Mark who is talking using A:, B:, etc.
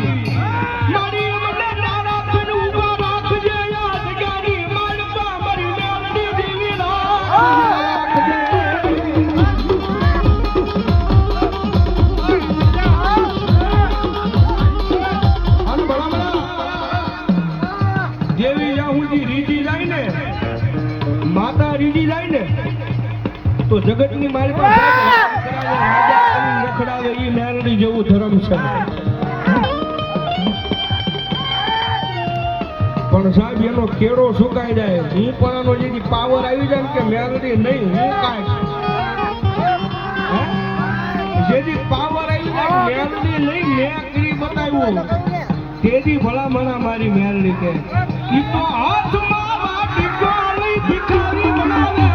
A: મારી મને નાના તન ઉભા રાખજે યાદ ગાડી મારપા મારી મેલડી દેવી રાખજે અન બળામણા જેવી જાહુજી રીજી જાય ને માતા રીજી જાય ને તો જગતની મારી પાસે રખડાવે ઈ મેલડી જેવું ધર્મ છે પણ સાહેબ એનો કેળો સુકાઈ જાય હું પણ એનો જે પાવર આવી જાય ને કે મેલડી નહીં હું કાંઈ જેથી પાવર આવી જાય મેલડી નહીં મેં કરી બતાવ્યું તેથી ભલામણા મારી મેલડી કે ઈ તો હાથમાં વાટી ગોળી ભિખારી બનાવે